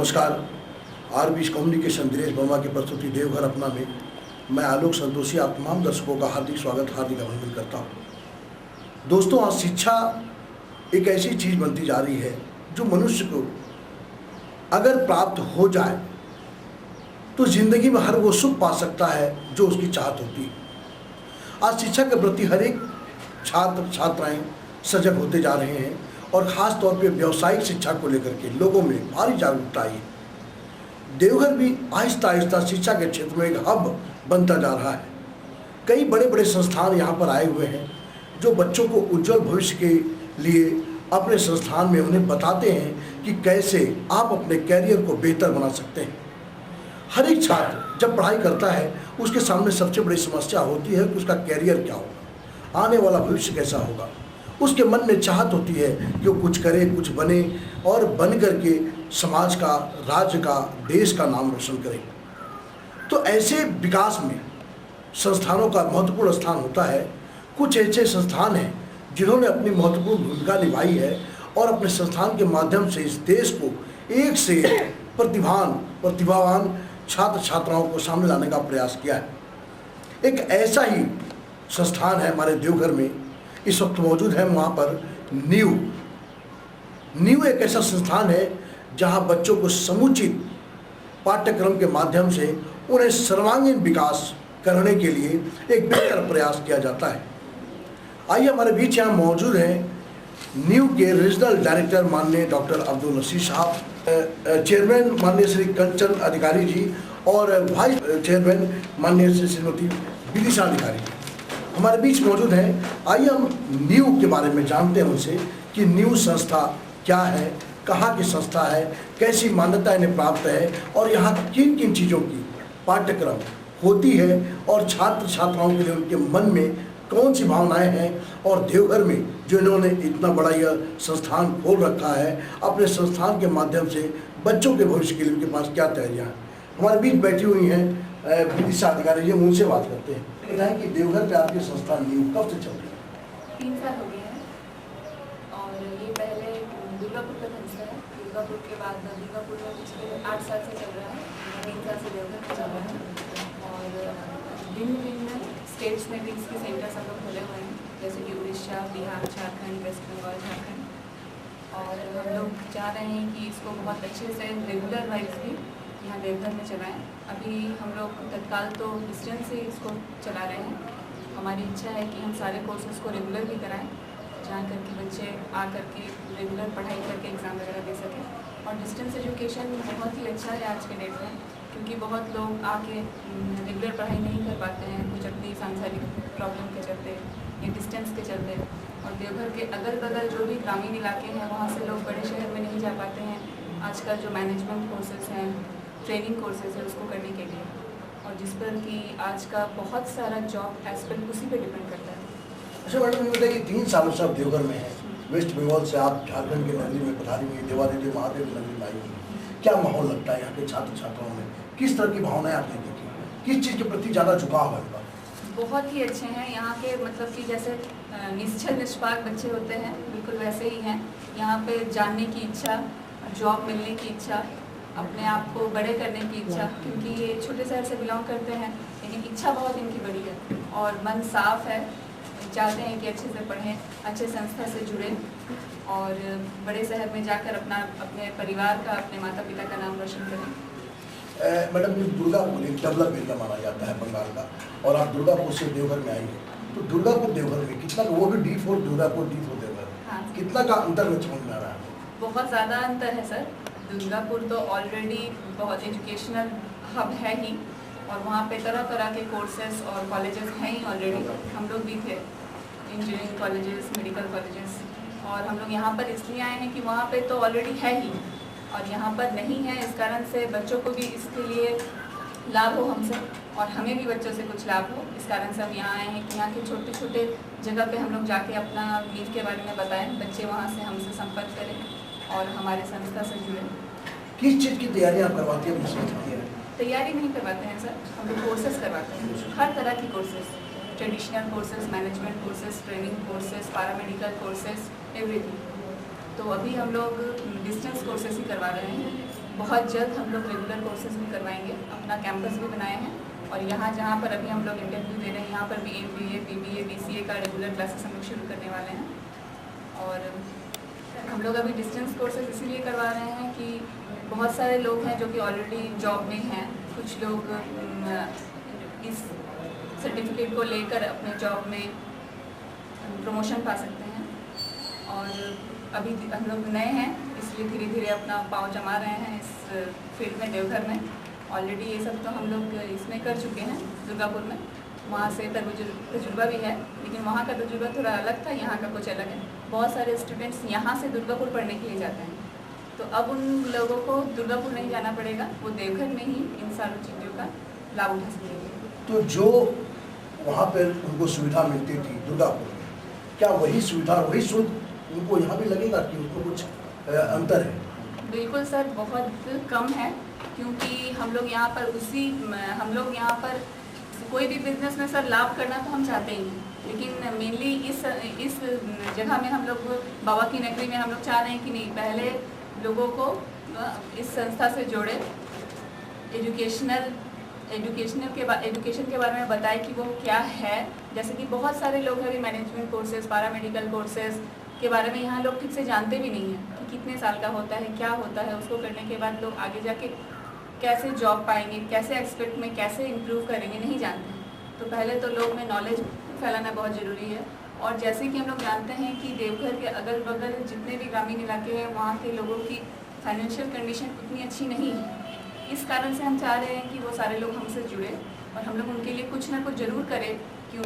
नमस्कार। आरबीज कम्युनिकेशन दिनेश वर्मा की प्रस्तुति देवघर अपना में मैं आलोक संतोषी आप तमाम दर्शकों का हार्दिक स्वागत हार्दिक अभिनंदन करता हूँ। दोस्तों, आज शिक्षा एक ऐसी चीज़ बनती जा रही है जो मनुष्य को अगर प्राप्त हो जाए तो जिंदगी में हर वो सुख पा सकता है जो उसकी चाहत होती है। आज शिक्षा के प्रति हर एक छात्र छात्राएं सजग होते जा रहे हैं और ख़ास तौर पे व्यावसायिक शिक्षा को लेकर के लोगों में भारी जागरूकता आई है। देवघर भी आहिस्ता आहिस्ता शिक्षा के क्षेत्र में एक हब बनता जा रहा है। कई बड़े बड़े संस्थान यहाँ पर आए हुए हैं जो बच्चों को उज्जवल भविष्य के लिए अपने संस्थान में उन्हें बताते हैं कि कैसे आप अपने कैरियर को बेहतर बना सकते हैं। हर एक छात्र जब पढ़ाई करता है उसके सामने सबसे बड़ी समस्या होती है कि उसका कैरियर क्या होगा, आने वाला भविष्य कैसा होगा। उसके मन में चाहत होती है कि वो कुछ करे, कुछ बने और बन करके समाज का, राज्य का, देश का नाम रोशन करे। तो ऐसे विकास में संस्थानों का महत्वपूर्ण स्थान होता है। कुछ ऐसे संस्थान हैं जिन्होंने अपनी महत्वपूर्ण भूमिका निभाई है और अपने संस्थान के माध्यम से इस देश को एक से प्रतिभावान छात्र छात्राओं को सामने लाने का प्रयास किया है। एक ऐसा ही संस्थान है हमारे देवघर में इस वक्त मौजूद है। वहाँ पर न्यू एक ऐसा संस्थान है जहाँ बच्चों को समुचित पाठ्यक्रम के माध्यम से उन्हें सर्वांगीण विकास करने के लिए एक बेहतर प्रयास किया जाता है। आइए हमारे बीच यहाँ मौजूद हैं न्यू के रीजनल डायरेक्टर माननीय डॉक्टर अब्दुल नसीर साहब, चेयरमैन माननीय श्री कंचन अधिकारी जी और वाइस चेयरमैन माननीय श्री श्रीमती विदिशा अधिकारी जी हमारे बीच मौजूद हैं। आइए हम न्यू के बारे में जानते हैं उनसे कि न्यू संस्था क्या है, कहाँ की संस्था है, कैसी मान्यता इन्हें प्राप्त है और यहाँ किन किन चीज़ों की पाठ्यक्रम होती है और छात्र छात्राओं के लिए उनके मन में कौन सी भावनाएं हैं और देवघर में जो इन्होंने इतना बड़ा यह संस्थान खोल रखा है, अपने संस्थान के माध्यम से बच्चों के भविष्य के लिए उनके पास क्या तैयारियाँ हैं। हमारे बीच बैठी हुई हैं विदिशा अधिकारी जी, उनसे बात करते हैं। बताएं कि देवघर पे आपकी संस्था न्यू कब से चल रही है? 3 साल हो गए हैं और ये पहले दुर्गापुर का संस्था है। दुर्गापुर के बाद दुर्गापुर में पिछले 8 साल से चल रहा है। 3 साल से देवघर में चल रहा है और भिन्न स्टेट्स में भी इसके सेंटर्स हम लोग खुले हुए हैं, जैसे कि उड़ीसा, बिहार, झारखंड, वेस्ट बंगाल, झारखंड। और हम लोग चाह रहे हैं कि इसको बहुत अच्छे से रेगुलर वाइज भी यहाँ देवघर में चलाएं। अभी हम लोग तत्काल तो डिस्टेंस से इसको चला रहे हैं। हमारी इच्छा है कि हम सारे कोर्सेज को रेगुलर भी कराएं, जहाँ करके बच्चे आ करके रेगुलर पढ़ाई करके एग्ज़ाम वगैरह दे सकें। और डिस्टेंस एजुकेशन बहुत ही अच्छा है आज के डेट में, क्योंकि बहुत लोग आके रेगुलर पढ़ाई नहीं कर पाते हैं, कुछ अपनी सांसारिक प्रॉब्लम के चलते या डिस्टेंस के चलते। और देवघर के अगल बगल जो भी ग्रामीण इलाके हैं वहाँ से लोग बड़े शहर में नहीं जा पाते हैं आजकल जो मैनेजमेंट कोर्सेज हैं, ट्रेनिंग कोर्सेज है उसको करने के लिए, और जिस पर कि आज का बहुत सारा जॉब एस्पेक्ट उसी पे डिपेंड करता है। अच्छा मैडम, ये बताइए 3 सालों से आप देवघर में हैं, वेस्ट बंगाल से आप झारखंड के नगरी में पधारी हुई, देवादेवी महादेव नगरी में आई हुई, क्या माहौल लगता है यहाँ के छात्र छात्राओं में? किस तरह की भावनाएं आपने देखी, किस चीज़ के प्रति ज़्यादा झुकाव है? बहुत ही अच्छे हैं यहाँ के, मतलब कि जैसे निश्चल निष्पाक बच्चे होते हैं बिल्कुल वैसे ही हैं। यहाँ पे जानने की इच्छा, जॉब मिलने की इच्छा, अपने आप को बड़े करने की इच्छा, क्योंकि ये छोटे शहर से बिलोंग करते हैं लेकिन इच्छा बहुत इनकी बड़ी है और मन साफ है। चाहते हैं कि अच्छे से पढ़ें, अच्छे संस्था से जुड़ें और बड़े शहर में जाकर अपने परिवार का, अपने माता पिता का नाम रोशन करें। मैडम, दुर्गापुर एक डेवलप एरिया माना जाता है बंगाल का और आप दुर्गापुर से देवघर में आई हैं, तो दुर्गापुर देवघर में कितना, वो भी D4 दुर्गापुर, D4 देवघर, हाँ, कितना का अंतर में समझ में आ रहा है? बहुत ज़्यादा अंतर है सर। दुर्गापुर तो ऑलरेडी बहुत एजुकेशनल हब है ही और वहाँ पे तरह तरह के कोर्सेज और कॉलेजेस हैं ही ऑलरेडी। हम लोग भी थे, इंजीनियरिंग कॉलेजेस, मेडिकल कॉलेजेस, और हम लोग यहाँ पर इसलिए आए हैं कि वहाँ पे तो ऑलरेडी है ही और यहाँ पर नहीं है। इस कारण से बच्चों को भी इसके लिए लाभ हो हमसे और हमें भी बच्चों से कुछ लाभ हो, इस कारण से हम यहाँ आए हैं कि यहाँ के छोटे छोटे जगह पे हम लोग जाके अपना नीड के बारे में बताएं, बच्चे वहाँ से हमसे संपर्क करें और हमारे संस्था से जुड़ें। किस चीज़ की तैयारी आप करवाती हैं? तैयारी नहीं करवाते हैं सर, हम लोग कोर्सेज करवाते हैं, हर तरह की courses, traditional courses, management courses, training courses, paramedical courses, everything. तो अभी हम लोग डिस्टेंस कोर्सेज ही करवा रहे हैं बहुत जल्द हम लोग रेगुलर कोर्सेज भी करवाएंगे, अपना कैंपस भी बनाए हैं और यहाँ जहाँ पर अभी हम लोग इंटरव्यू दे रहे हैं यहाँ पर भी MBA, BBA, BCA का रेगुलर क्लासेस हम लोग शुरू करने वाले हैं। और हम लोग अभी डिस्टेंस कोर्सेज इसीलिए करवा रहे हैं कि बहुत सारे लोग हैं जो कि ऑलरेडी जॉब में हैं, कुछ लोग इस सर्टिफिकेट को लेकर अपने जॉब में प्रमोशन पा सकते हैं और अभी हम लोग नए हैं इसलिए धीरे धीरे अपना पाँव जमा रहे हैं इस फील्ड में। देवघर में ऑलरेडी ये सब तो हम लोग इसमें कर चुके हैं दुर्गापुर में, वहाँ से तजुर्बा भी है, लेकिन वहाँ का तजुर्बा थोड़ा अलग था, यहाँ का कुछ अलग है। बहुत सारे स्टूडेंट्स यहाँ से दुर्गापुर पढ़ने के लिए जाते हैं, तो अब उन लोगों को दुर्गापुर नहीं जाना पड़ेगा, वो देवघर में ही इन सारी चीज़ों का लाभ उठा सकेंगे। तो जो वहाँ पर उनको सुविधा मिलती थी दुर्गापुर में, क्या वही सुविधा वही शुल्क उनको यहाँ भी लगेगा कि उसको कुछ अंतर है? बिल्कुल सर, बहुत कम है, क्योंकि हम लोग यहाँ पर कोई भी बिजनेस में सर लाभ करना तो हम चाहते ही हैं, लेकिन मेनली इस जगह में हम लोग बाबा की नगरी में हम लोग चाह रहे हैं कि नहीं, पहले लोगों को इस संस्था से जोड़े, एजुकेशन के बारे में बताए कि वो क्या है। जैसे कि बहुत सारे लोग अभी मैनेजमेंट कोर्सेज, पैरामेडिकल कोर्सेज के बारे में यहाँ लोग ठीक से जानते भी नहीं हैं कि कितने साल का होता है, क्या होता है, उसको करने के बाद लोग आगे जाके कैसे जॉब पाएंगे, कैसे एक्सपेक्ट में कैसे इम्प्रूव करेंगे, नहीं जानते हैं। तो पहले तो लोग में नॉलेज फैलाना बहुत ज़रूरी है। और जैसे कि हम लोग जानते हैं कि देवघर के अगल बगल जितने भी ग्रामीण इलाके हैं वहाँ के लोगों की फाइनेंशियल कंडीशन उतनी अच्छी नहीं है। इस कारण से हम चाह रहे हैं कि वो सारे लोग हमसे जुड़े और हम लोग उनके लिए कुछ ना कुछ ज़रूर करें कि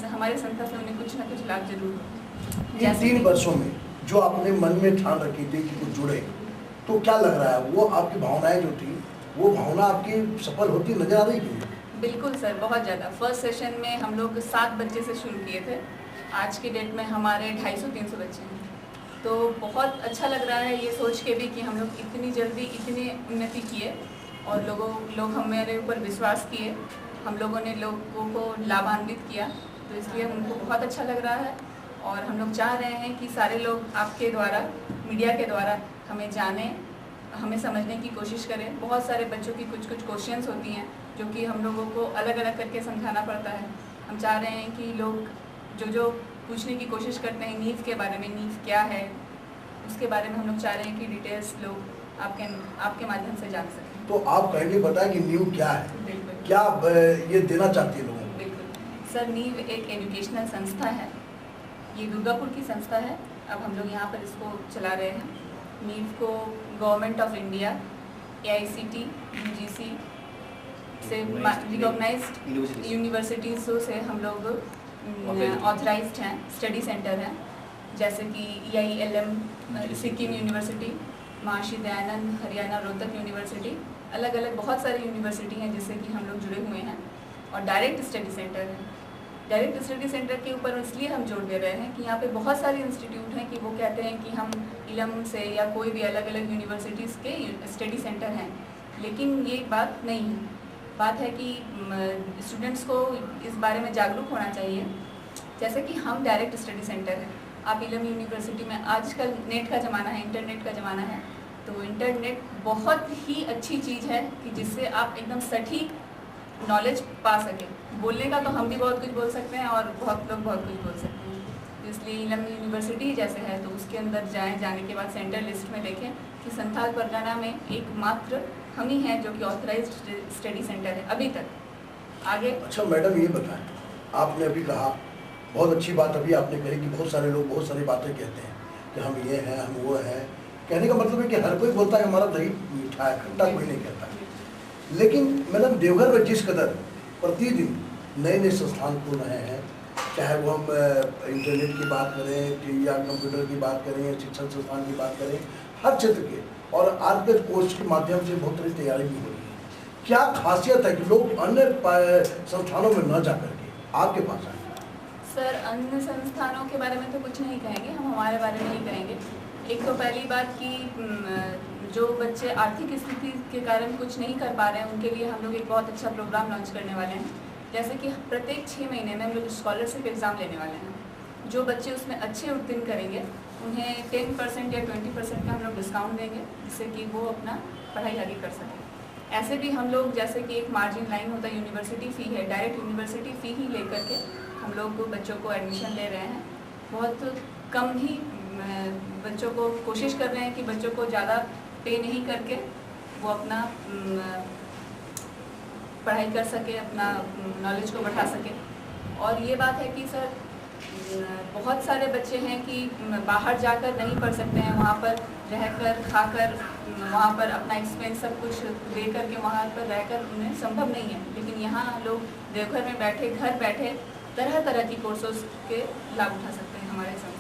हमारे संस्था से उन्हें कुछ ना कुछ लाभ जरूर हो। इन 3 वर्षों में जो आपने मन में ठान रखी थी कि कुछ जुड़े, तो क्या लग रहा है, वो आपकी भावनाएं जो थी वो भावना आपकी सफल होती नजर आ रही थी? बिल्कुल सर, बहुत ज़्यादा। फर्स्ट सेशन में हम लोग 7 बच्चे से शुरू किए थे, आज के डेट में हमारे 250-300 बच्चे हैं। तो बहुत अच्छा लग रहा है ये सोच के भी कि हम लोग इतनी जल्दी इतनी उन्नति किए और लोग हमारे ऊपर विश्वास किए, हम लोगों ने लोगों को लाभान्वित किया, तो इसलिए हमको बहुत अच्छा लग रहा है। और हम लोग चाह रहे हैं कि सारे लोग आपके द्वारा, मीडिया के द्वारा हमें जानें, हमें समझने की कोशिश करें। बहुत सारे बच्चों की कुछ क्वेश्चंस होती हैं जो कि हम लोगों को अलग अलग करके समझाना पड़ता है। हम चाह रहे हैं कि लोग जो पूछने की कोशिश करते हैं नीव के बारे में, नीव क्या है, उसके बारे में हम लोग चाह रहे हैं कि डिटेल्स लोग आपके माध्यम से जान सकें। तो आप काइंडली बताएं कि नीव क्या है? बिल्कुल, क्या ये देना चाहती है लोगों को? बिल्कुल सर, नीव एक एजुकेशनल संस्था है, ये दुर्गापुर की संस्था है। अब हम लोग यहाँ पर इसको चला रहे हैं। नीव को government of India, AICT, UGC से रिकॉग्नाइज्ड यूनिवर्सिटीज़ों से हम लोग ऑथराइज्ड हैं, स्टडी सेंटर हैं, जैसे कि EILM Sikkim university, Maharshi Dayanand Haryana Rohtak university, अलग अलग बहुत सारी यूनिवर्सिटी हैं जिससे कि हम लोग जुड़े हुए हैं। और डायरेक्ट स्टडी सेंटर है। डायरेक्ट स्टडी सेंटर के ऊपर इसलिए हम जोर दे रहे हैं कि यहाँ पे बहुत सारे इंस्टीट्यूट हैं कि वो कहते हैं कि हम इलम से या कोई भी अलग अलग यूनिवर्सिटीज़ के स्टडी सेंटर हैं, लेकिन ये बात नहीं है। बात है कि स्टूडेंट्स को इस बारे में जागरूक होना चाहिए। जैसे कि हम डायरेक्ट स्टडी सेंटर हैं, आप इलम यूनिवर्सिटी में, आजकल नेट का ज़माना है, इंटरनेट का ज़माना है, तो इंटरनेट बहुत ही अच्छी चीज़ है कि जिससे आप एकदम सटीक नॉलेज पा सकें। बोलने का तो हम भी बहुत कुछ बोल सकते हैं और बहुत लोग बहुत कुछ बोल सकते हैं, तो इसलिए इलम यूनिवर्सिटी जैसे है तो उसके अंदर जाने के बाद सेंटर लिस्ट में देखें कि संथाल परगना में एकमात्र हम ही हैं जो कि ऑथराइज्ड स्टडी सेंटर है अभी तक। आगे अच्छा मैडम, ये बताएं, आपने अभी कहा बहुत अच्छी बात अभी आपने कही कि बहुत सारे लोग बहुत सारी बातें कहते हैं कि हम ये हैं, हम वो हैं। कहने का मतलब है कि हर कोई बोलता है हमारा दही मीठा है, खट्टा कोई नहीं कहता। लेकिन मैडम, देवघर में जिस कदर प्रतिदिन नए नए संस्थान खुल रहे हैं, चाहे वो हम इंटरनेट की बात करें या कंप्यूटर की बात करें या शिक्षण संस्थान की बात करें, हर क्षेत्र के, और आर्किटेक्ट कोर्स के माध्यम से बहुत सारी तैयारी भी हो रही है। क्या खासियत है कि लोग अन्य संस्थानों में न जा करके आपके पास आए? सर, अन्य संस्थानों के बारे में तो कुछ नहीं कहेंगे, हम हमारे बारे में ही कहेंगे। एक तो पहली बात कि जो बच्चे आर्थिक स्थिति के कारण कुछ नहीं कर पा रहे हैं उनके लिए हम लोग एक बहुत अच्छा प्रोग्राम लॉन्च करने वाले हैं। जैसे कि प्रत्येक 6 महीने में हम लोग स्कॉलरशिप एग्ज़ाम लेने वाले हैं। जो बच्चे उसमें अच्छे उत्तीर्ण करेंगे उन्हें 10% या 20% का हम लोग डिस्काउंट देंगे, जिससे कि वो अपना पढ़ाई आगे कर सकें। ऐसे भी हम लोग जैसे कि एक मार्जिन लाइन होता है, यूनिवर्सिटी फ़ी है, डायरेक्ट यूनिवर्सिटी फ़ी ही लेकर के हम लोग बच्चों को एडमिशन ले रहे हैं। बहुत कम ही बच्चों को कोशिश कर रहे हैं कि बच्चों को ज़्यादा पे नहीं करके वो अपना पढ़ाई कर सके, अपना नॉलेज को बढ़ा सके। और ये बात है कि सर बहुत सारे बच्चे हैं कि बाहर जाकर नहीं पढ़ सकते हैं, वहाँ पर रहकर खाकर वहाँ पर अपना एक्सपेंस सब कुछ दे करके वहाँ पर रहकर उन्हें संभव नहीं है। लेकिन यहाँ लोग देवघर में बैठे घर बैठे तरह तरह की कोर्सेज के लाभ उठा सकते हैं हमारे संस्थान।